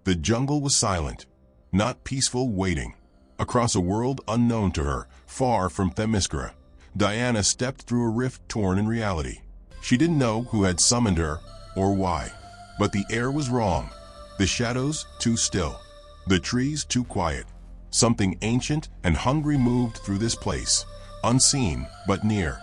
The jungle was silent, not peaceful waiting. Across a world unknown to her, far from Themyscira, Diana stepped through a rift torn in reality. She didn't know who had summoned her or why, but the air was wrong, the shadows too still, the trees too quiet. Something ancient and hungry moved through this place, unseen but near.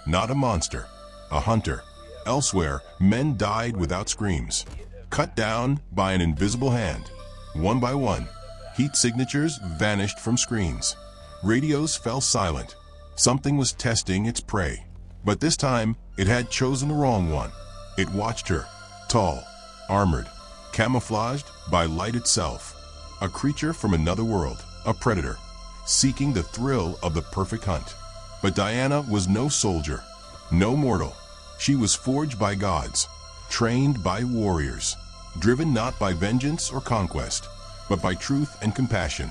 Not a monster, a hunter. Elsewhere, men died without screams, cut down by an invisible hand. One by one, heat signatures vanished from screens. Radios fell silent. Something was testing its prey. But this time, it had chosen the wrong one. It watched her, tall, armored, camouflaged by light itself. A creature from another world, a predator, seeking the thrill of the perfect hunt. But Diana was no soldier, no mortal. She was forged by gods, trained by warriors, driven not by vengeance or conquest, but by truth and compassion.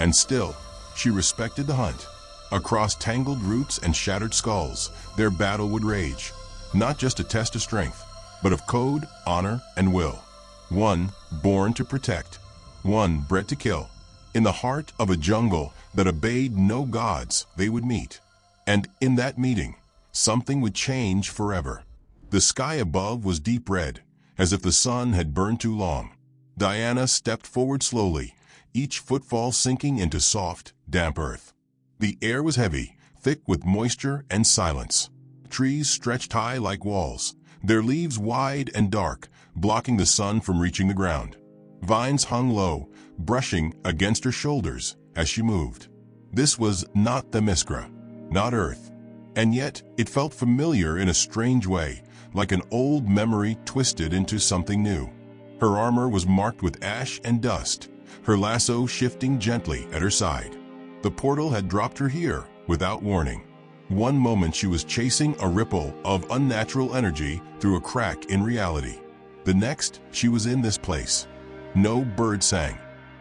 And still, she respected the hunt. Across tangled roots and shattered skulls, their battle would rage, not just a test of strength, but of code, honor, and will. One born to protect, one bred to kill, in the heart of a jungle that obeyed no gods they would meet. And in that meeting, something would change forever. The sky above was deep red, as if the sun had burned too long. Diana stepped forward slowly, each footfall sinking into soft, damp earth. The air was heavy, thick with moisture and silence. Trees stretched high like walls, their leaves wide and dark, blocking the sun from reaching the ground. Vines hung low, brushing against her shoulders as she moved. This was not Themyscira, not Earth. And yet, it felt familiar in a strange way, like an old memory twisted into something new. Her armor was marked with ash and dust, her lasso shifting gently at her side. The portal had dropped her here without warning. One moment she was chasing a ripple of unnatural energy through a crack in reality. The next, she was in this place. No bird sang,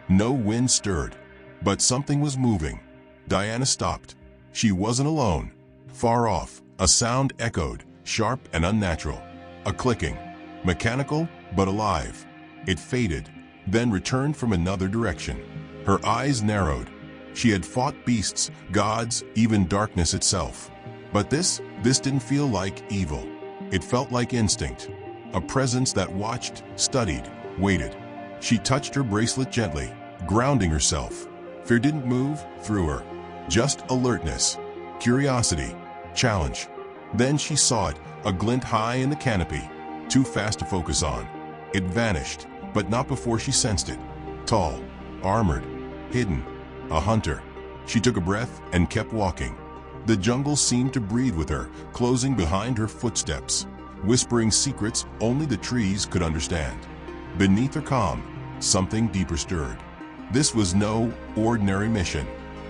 no wind stirred, but something was moving. Diana stopped. She wasn't alone. Far off, a sound echoed, sharp and unnatural. A clicking, mechanical but alive. It faded, then returned from another direction. Her eyes narrowed. She had fought beasts, gods, even darkness itself. But this didn't feel like evil. It felt like instinct. A presence that watched, studied, waited. She touched her bracelet gently, grounding herself. Fear didn't move through her. Just alertness, curiosity, challenge. Then she saw it, a glint high in the canopy, too fast to focus on. It vanished, but not before she sensed it. Tall, armored, hidden, a hunter. She took a breath and kept walking. The jungle seemed to breathe with her, closing behind her footsteps, whispering secrets only the trees could understand. Beneath her calm, something deeper stirred. This was no ordinary mission.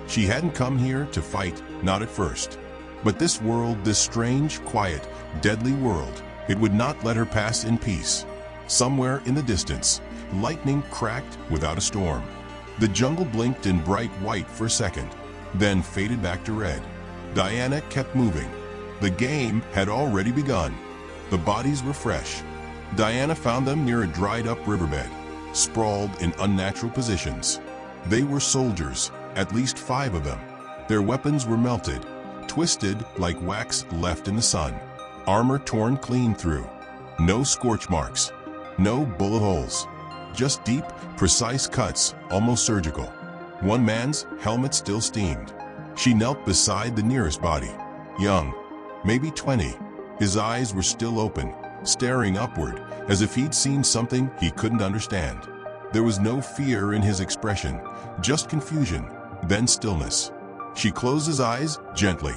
She hadn't come here to fight, not at first. But this world, this strange, quiet, deadly world, it would not let her pass in peace. Somewhere in the distance, lightning cracked without a storm. The jungle blinked in bright white for a second, then faded back to red. Diana kept moving. The game had already begun. The bodies were fresh. Diana found them near a dried-up riverbed, sprawled in unnatural positions. They were soldiers, at least 5 of them. Their weapons were melted, twisted like wax left in the sun. Armor torn clean through. No scorch marks, no bullet holes. Just deep, precise cuts, almost surgical. One man's helmet still steamed. She knelt beside the nearest body. Young, maybe 20. His eyes were still open, staring upward, as if he'd seen something he couldn't understand. There was no fear in his expression, just confusion, then stillness. She closed his eyes gently.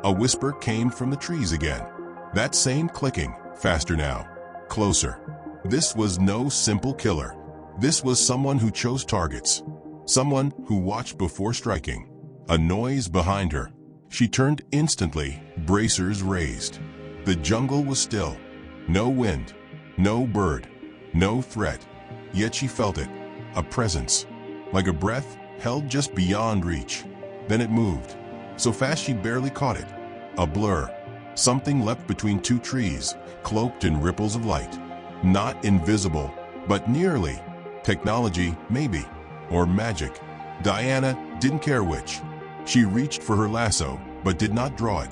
A whisper came from the trees again. That same clicking, faster now, closer. This was no simple killer. This was someone who chose targets. Someone who watched before striking. A noise behind her. She turned instantly, bracers raised. The jungle was still. No wind, no bird, no threat. Yet she felt it, a presence, like a breath held just beyond reach. Then it moved, so fast she barely caught it. A blur. Something leapt between 2 trees, cloaked in ripples of light. Not invisible, but nearly. Technology, maybe. Or magic. Diana didn't care which. She reached for her lasso, but did not draw it.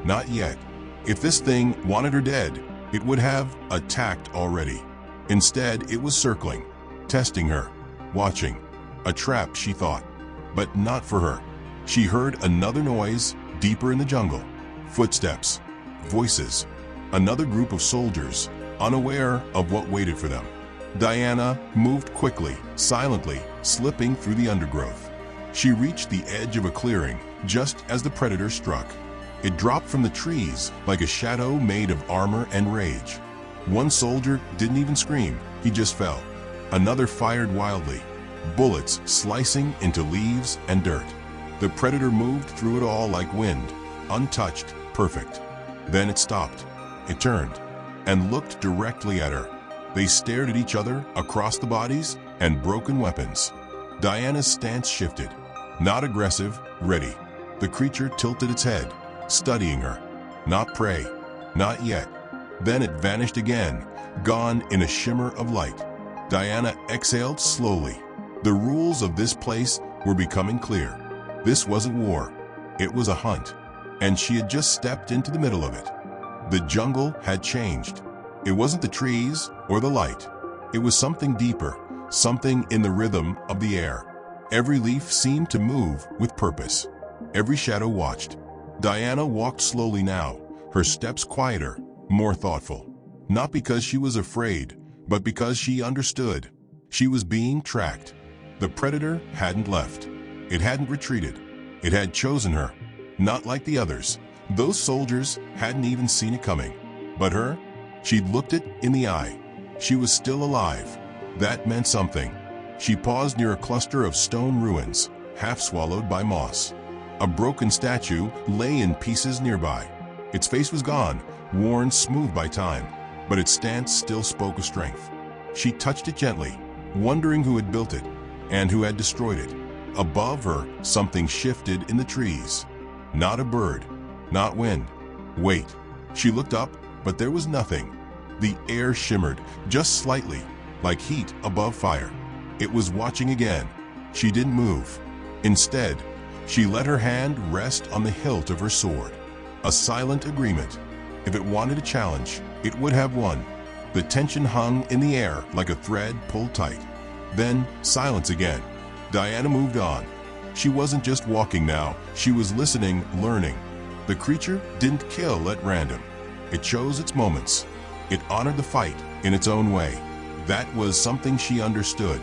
Not yet. If this thing wanted her dead, it would have attacked already. Instead, it was circling, testing her, watching. A trap, she thought. But not for her. She heard another noise deeper in the jungle. Footsteps. Voices. Another group of soldiers, unaware of what waited for them. Diana moved quickly, silently, slipping through the undergrowth. She reached the edge of a clearing just as the predator struck. It dropped from the trees like a shadow made of armor and rage. One soldier didn't even scream, he just fell. Another fired wildly, bullets slicing into leaves and dirt. The predator moved through it all like wind, untouched, perfect. Then it stopped. It turned and looked directly at her. They stared at each other across the bodies and broken weapons. Diana's stance shifted. Not aggressive, ready. The creature tilted its head, studying her. Not prey. Not yet. Then it vanished again, gone in a shimmer of light. Diana exhaled slowly. The rules of this place were becoming clear. This wasn't war. It was a hunt. And she had just stepped into the middle of it. The jungle had changed. It wasn't the trees or the light. It was something deeper, something in the rhythm of the air. Every leaf seemed to move with purpose. Every shadow watched. Diana walked slowly now, her steps quieter, more thoughtful. Not because she was afraid, but because she understood. She was being tracked. The predator hadn't left. It hadn't retreated. It had chosen her. Not like the others. Those soldiers hadn't even seen it coming. But her? She'd looked it in the eye. She was still alive. That meant something. She paused near a cluster of stone ruins, half swallowed by moss. A broken statue lay in pieces nearby. Its face was gone, worn smooth by time, but its stance still spoke of strength. She touched it gently, wondering who had built it and who had destroyed it. Above her, something shifted in the trees. Not a bird, not wind. Wait. She looked up, but there was nothing. The air shimmered, just slightly, like heat above fire. It was watching again. She didn't move. Instead, she let her hand rest on the hilt of her sword. A silent agreement. If it wanted a challenge, it would have won. The tension hung in the air like a thread pulled tight. Then, silence again. Diana moved on. She wasn't just walking now, she was listening, learning. The creature didn't kill at random. It chose its moments. It honored the fight in its own way. That was something she understood.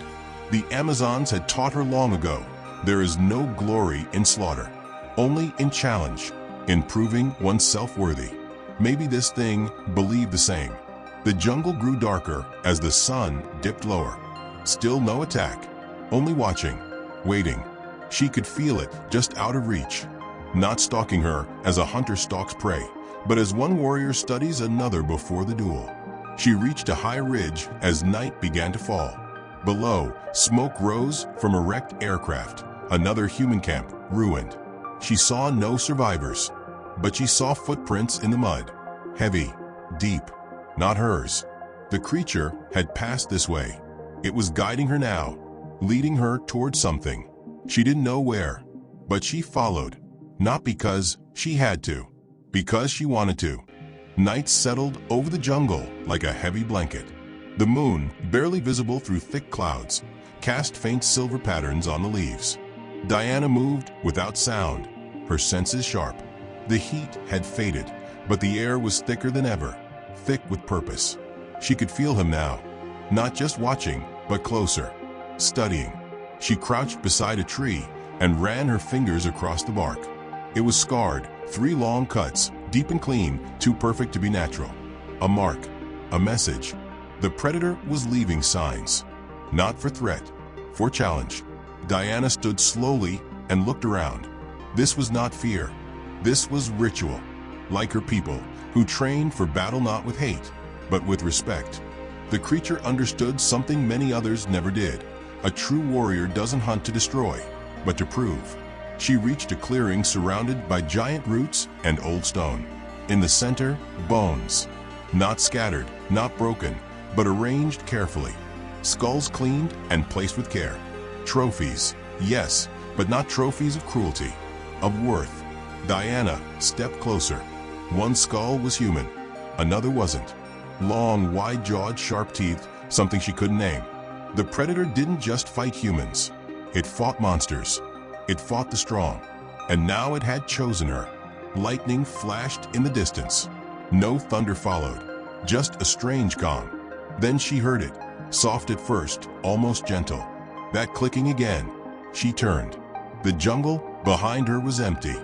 The Amazons had taught her long ago. There is no glory in slaughter, only in challenge, in proving oneself worthy. Maybe this thing believed the same. The jungle grew darker as the sun dipped lower. Still no attack, only watching, waiting. She could feel it just out of reach. Not stalking her as a hunter stalks prey, but as one warrior studies another before the duel. She reached a high ridge as night began to fall. Below, smoke rose from a wrecked aircraft, another human camp, ruined. She saw no survivors, but she saw footprints in the mud. Heavy, deep, not hers. The creature had passed this way. It was guiding her now, leading her toward something. She didn't know where, but she followed. Not because she had to, because she wanted to. Night settled over the jungle like a heavy blanket. The moon, barely visible through thick clouds, cast faint silver patterns on the leaves. Diana moved without sound, her senses sharp. The heat had faded, but the air was thicker than ever, thick with purpose. She could feel him now, not just watching, but closer, studying. She crouched beside a tree and ran her fingers across the bark. It was scarred, 3 long cuts, deep and clean, too perfect to be natural. A mark, a message. The predator was leaving signs. Not for threat, for challenge. Diana stood slowly and looked around. This was not fear. This was ritual. Like her people, who trained for battle not with hate, but with respect. The creature understood something many others never did. A true warrior doesn't hunt to destroy, but to prove. She reached a clearing surrounded by giant roots and old stone. In the center, bones. Not scattered, not broken, but arranged carefully. skulls cleaned and placed with care. Trophies, yes, but not trophies of cruelty, of worth. Diana stepped closer. One skull was human, another wasn't. Long, wide-jawed, sharp teeth, something she couldn't name. The predator didn't just fight humans. It fought monsters. It fought the strong. And now it had chosen her. Lightning flashed in the distance. No thunder followed, just a strange calm. Then she heard it, soft at first, almost gentle. That clicking again. She turned. The jungle behind her was empty,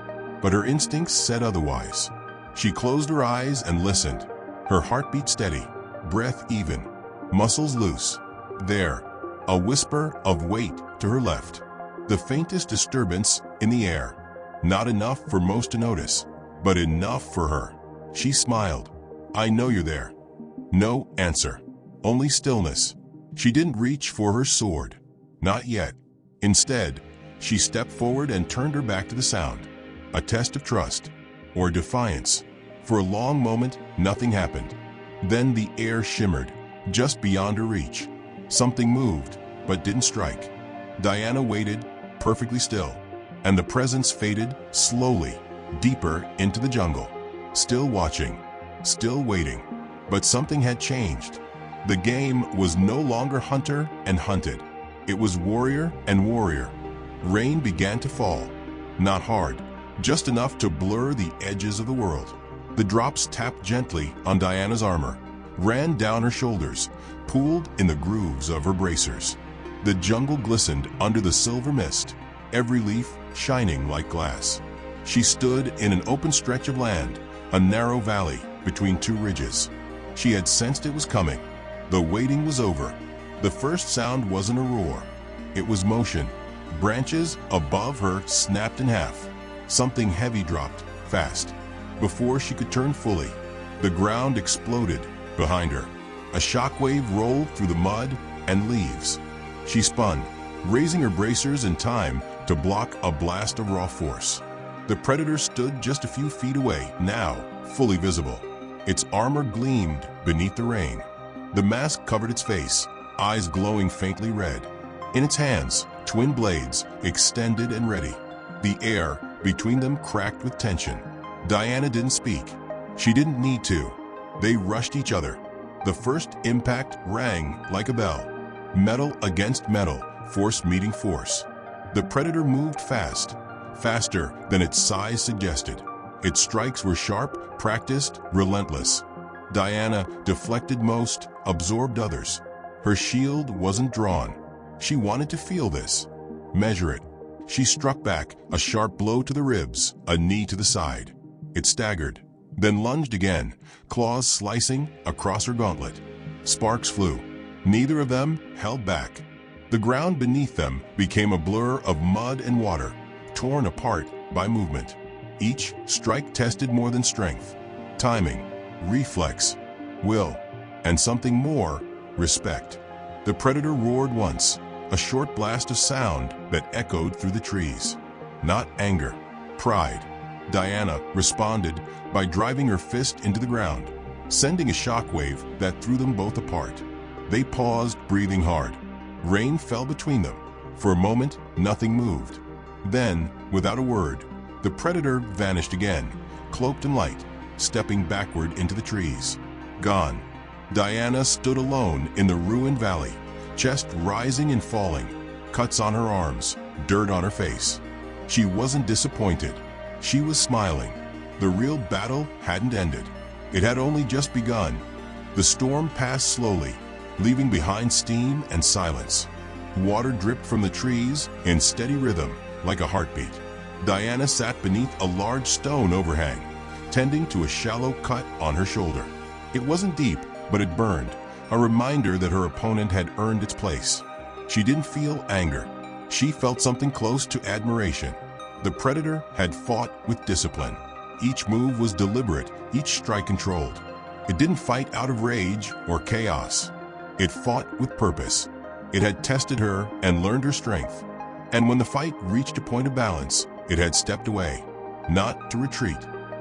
but her instincts said otherwise. She closed her eyes and listened. Her heartbeat steady, breath even, muscles loose. There, a whisper of weight to her left. The faintest disturbance in the air. Not enough for most to notice, but enough for her. She smiled. "I know you're there." No answer, only stillness. She didn't reach for her sword. Not yet. Instead, she stepped forward and turned her back to the sound. A test of trust, or defiance. For a long moment, nothing happened. Then the air shimmered, just beyond her reach. Something moved, but didn't strike. Diana waited, perfectly still, and the presence faded slowly, deeper into the jungle. Still watching, still waiting. But something had changed. The game was no longer hunter and hunted. It was warrior and warrior. Rain began to fall. Not hard, just enough to blur the edges of the world. The drops tapped gently on Diana's armor, ran down her shoulders, pooled in the grooves of her bracers. The jungle glistened under the silver mist, every leaf shining like glass. She stood in an open stretch of land, a narrow valley between two ridges. She had sensed it was coming. The waiting was over. The first sound wasn't a roar. It was motion. Branches above her snapped in half. Something heavy dropped, fast. Before she could turn fully, the ground exploded behind her. A shockwave rolled through the mud and leaves. She spun, raising her bracers in time to block a blast of raw force. The predator stood just a few feet away, now fully visible. Its armor gleamed beneath the rain. The mask covered its face, eyes glowing faintly red. In its hands, twin blades, extended and ready. The air between them cracked with tension. Diana didn't speak. She didn't need to. They rushed each other. The first impact rang like a bell. Metal against metal, force meeting force. The predator moved fast, faster than its size suggested. Its strikes were sharp, practiced, relentless. Diana deflected most, absorbed others. Her shield wasn't drawn. She wanted to feel this, measure it. She struck back, a sharp blow to the ribs, a knee to the side. It staggered, then lunged again, claws slicing across her gauntlet. Sparks flew. Neither of them held back. The ground beneath them became a blur of mud and water, torn apart by movement. Each strike tested more than strength, timing, reflex, will, and something more, respect. The predator roared once, a short blast of sound that echoed through the trees. Not anger, pride. Diana responded by driving her fist into the ground, sending a shockwave that threw them both apart. They paused, breathing hard. Rain fell between them. For a moment, nothing moved. Then, without a word, the predator vanished again, cloaked in light, stepping backward into the trees. Gone. Diana stood alone in the ruined valley, chest rising and falling, cuts on her arms, dirt on her face. She wasn't disappointed. She was smiling. The real battle hadn't ended. It had only just begun. The storm passed slowly, leaving behind steam and silence. Water dripped from the trees in steady rhythm, like a heartbeat. Diana sat beneath a large stone overhang, tending to a shallow cut on her shoulder. It wasn't deep, but it burned, a reminder that her opponent had earned its place. She didn't feel anger. She felt something close to admiration. The predator had fought with discipline. Each move was deliberate, each strike controlled. It didn't fight out of rage or chaos. It fought with purpose. It had tested her and learned her strength. And when the fight reached a point of balance, it had stepped away, not to retreat,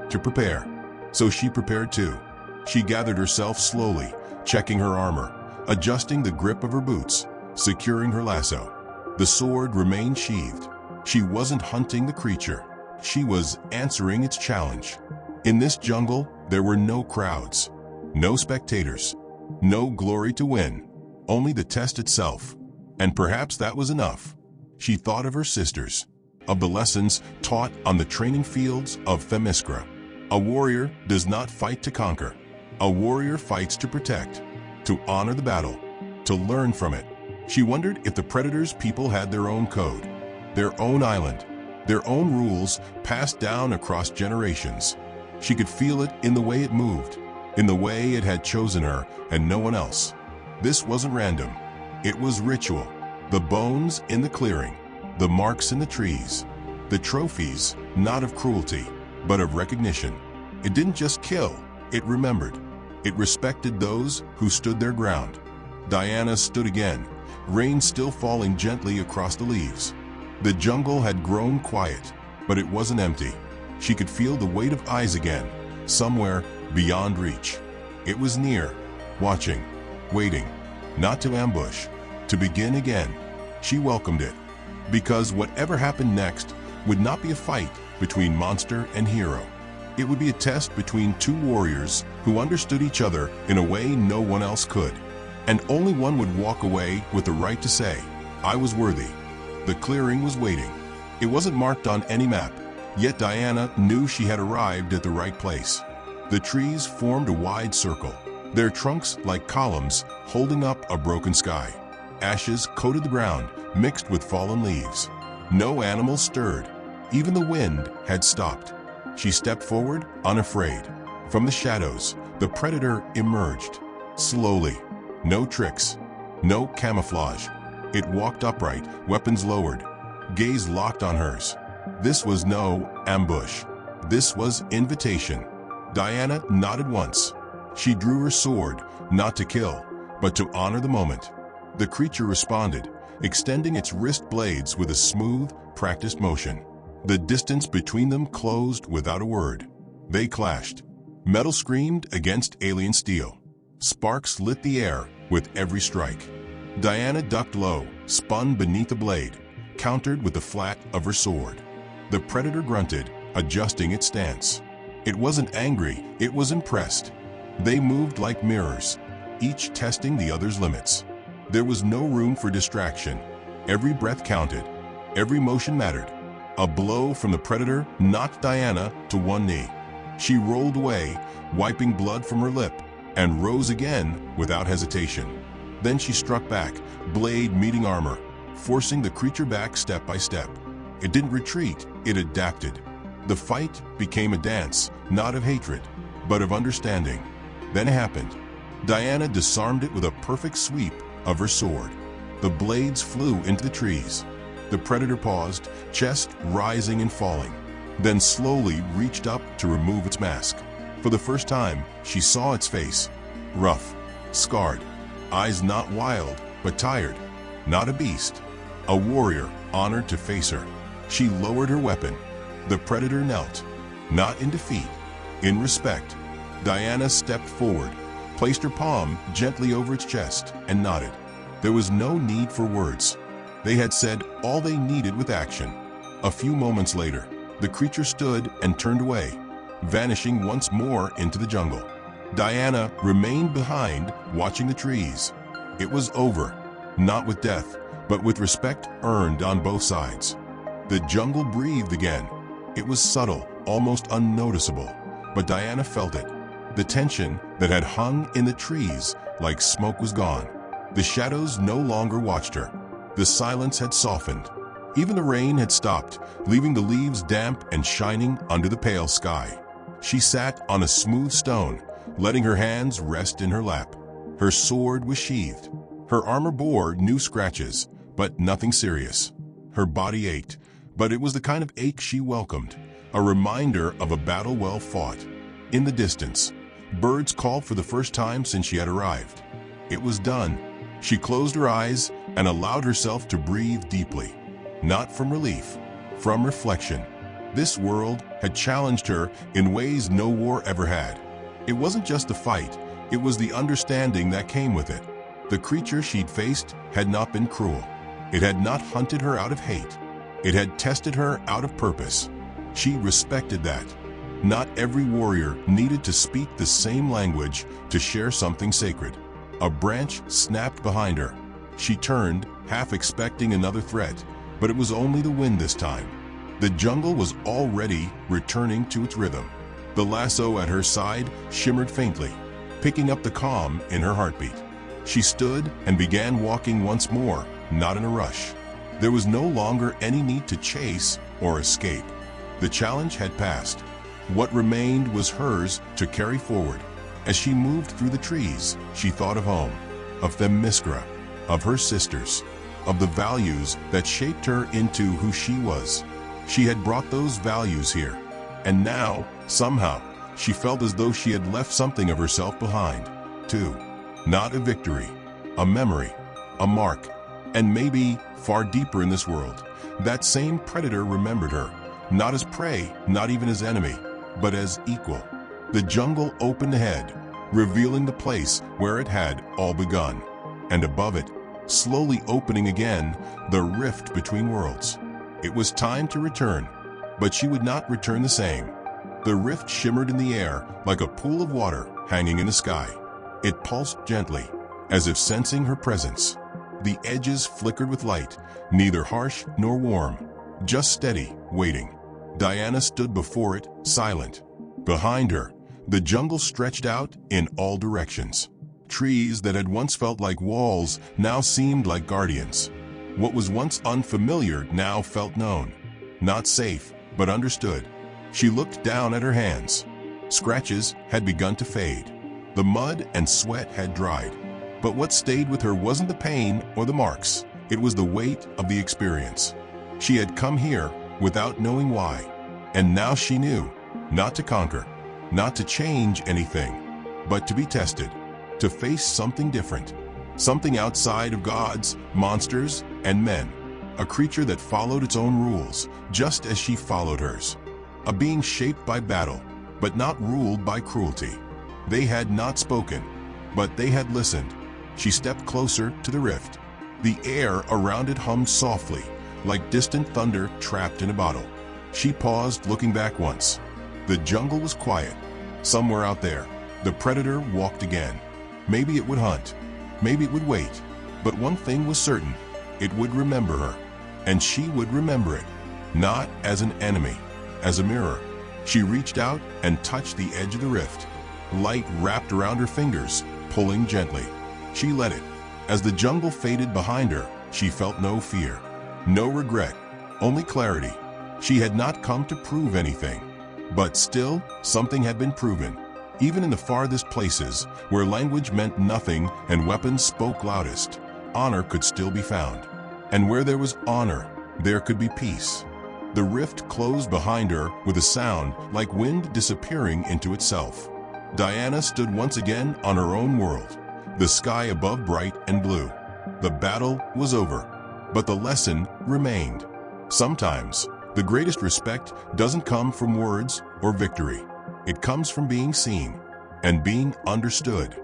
to prepare. So she prepared too. She gathered herself slowly, checking her armor, adjusting the grip of her boots, securing her lasso. The sword remained sheathed. She wasn't hunting the creature. She was answering its challenge. In this jungle, there were no crowds, no spectators, no glory to win, only the test itself. And perhaps that was enough. She thought of her sisters, of the lessons taught on the training fields of Themyscira. A warrior does not fight to conquer. A warrior fights to protect, to honor the battle, to learn from it. She wondered if the predator's people had their own code, their own island, their own rules passed down across generations. She could feel it in the way it moved, in the way it had chosen her and no one else. This wasn't random. It was ritual. The bones in the clearing, the marks in the trees, the trophies, not of cruelty, but of recognition. It didn't just kill, it remembered. It respected those who stood their ground. Diana stood again, rain still falling gently across the leaves. The jungle had grown quiet, but it wasn't empty. She could feel the weight of eyes again, somewhere beyond reach. It was near, watching, waiting, not to ambush, to begin again. She welcomed it, because whatever happened next would not be a fight between monster and hero. It would be a test between two warriors who understood each other in a way no one else could. And only one would walk away with the right to say, "I was worthy." The clearing was waiting. It wasn't marked on any map, yet Diana knew she had arrived at the right place. The trees formed a wide circle, their trunks like columns holding up a broken sky. Ashes coated the ground, mixed with fallen leaves. No animal stirred. Even the wind had stopped. She stepped forward, unafraid. From the shadows, the predator emerged. Slowly. No tricks. No camouflage. It walked upright, weapons lowered, gaze locked on hers. This was no ambush. This was invitation. Diana nodded once. She drew her sword, not to kill, but to honor the moment. The creature responded, extending its wrist blades with a smooth, practiced motion. The distance between them closed without a word. They clashed. Metal screamed against alien steel. Sparks lit the air with every strike. Diana ducked low, spun beneath the blade, countered with the flat of her sword. The predator grunted, adjusting its stance. It wasn't angry, it was impressed. They moved like mirrors, each testing the other's limits. There was no room for distraction. Every breath counted. Every motion mattered. A blow from the predator knocked Diana to one knee. She rolled away, wiping blood from her lip, and rose again without hesitation. Then she struck back, blade meeting armor, forcing the creature back step by step. It didn't retreat, it adapted. The fight became a dance, not of hatred, but of understanding. Then it happened. Diana disarmed it with a perfect sweep of her sword. The blades flew into the trees. The predator paused, chest rising and falling, then slowly reached up to remove its mask. For the first time, she saw its face. Rough, scarred, eyes not wild, but tired. Not a beast. A warrior, honored to face her. She lowered her weapon. The predator knelt, not in defeat, in respect. Diana stepped forward, placed her palm gently over its chest, and nodded. There was no need for words. They had said all they needed with action. A few moments later, the creature stood and turned away, vanishing once more into the jungle. Diana remained behind, watching the trees. It was over, not with death, but with respect earned on both sides. The jungle breathed again. It was subtle, almost unnoticeable, but Diana felt it. The tension that had hung in the trees like smoke was gone. The shadows no longer watched her. The silence had softened. Even the rain had stopped, leaving the leaves damp and shining under the pale sky. She sat on a smooth stone, letting her hands rest in her lap. Her sword was sheathed. Her armor bore new scratches, but nothing serious. Her body ached, but it was the kind of ache she welcomed, a reminder of a battle well fought. In the distance, birds called for the first time since she had arrived. It was done. She closed her eyes and allowed herself to breathe deeply. Not from relief, from reflection. This world had challenged her in ways no war ever had. It wasn't just the fight, it was the understanding that came with it. The creature she'd faced had not been cruel. It had not hunted her out of hate. It had tested her out of purpose. She respected that. Not every warrior needed to speak the same language to share something sacred. A branch snapped behind her. She turned, half expecting another threat, but it was only the wind this time. The jungle was already returning to its rhythm. The lasso at her side shimmered faintly, picking up the calm in her heartbeat. She stood and began walking once more, not in a rush. There was no longer any need to chase or escape. The challenge had passed. What remained was hers to carry forward. As she moved through the trees, she thought of home, of Themyscira, of her sisters, of the values that shaped her into who she was. She had brought those values here, and now, somehow, she felt as though she had left something of herself behind, too. Not a victory, a memory, a mark, and maybe, far deeper in this world, that same predator remembered her, not as prey, not even as enemy, but as equal. The jungle opened ahead, revealing the place where it had all begun. And above it, slowly opening again, the rift between worlds. It was time to return, but she would not return the same. The rift shimmered in the air like a pool of water hanging in the sky. It pulsed gently, as if sensing her presence. The edges flickered with light, neither harsh nor warm, just steady, waiting. Diana stood before it, silent. Behind her, the jungle stretched out in all directions. Trees that had once felt like walls now seemed like guardians. What was once unfamiliar now felt known. Not safe, but understood. She looked down at her hands. Scratches had begun to fade. The mud and sweat had dried. But what stayed with her wasn't the pain or the marks. It was the weight of the experience. She had come here without knowing why. And now she knew, not to conquer, not to change anything, but to be tested, to face something different, something outside of gods, monsters, and men, a creature that followed its own rules, just as she followed hers, a being shaped by battle, but not ruled by cruelty. They had not spoken, but they had listened. She stepped closer to the rift. The air around it hummed softly, like distant thunder trapped in a bottle. She paused, looking back once. The jungle was quiet. Somewhere out there, the predator walked again. Maybe it would hunt. Maybe it would wait. But one thing was certain. It would remember her. And she would remember it. Not as an enemy, as a mirror. She reached out and touched the edge of the rift. Light wrapped around her fingers, pulling gently. She let it. As the jungle faded behind her, she felt no fear, no regret, only clarity. She had not come to prove anything. But still, something had been proven. Even in the farthest places, where language meant nothing and weapons spoke loudest, honor could still be found. And where there was honor, there could be peace. The rift closed behind her with a sound like wind disappearing into itself. Diana stood once again on her own world, the sky above bright and blue. The battle was over, but the lesson remained. Sometimes, the greatest respect doesn't come from words or victory. It comes from being seen and being understood.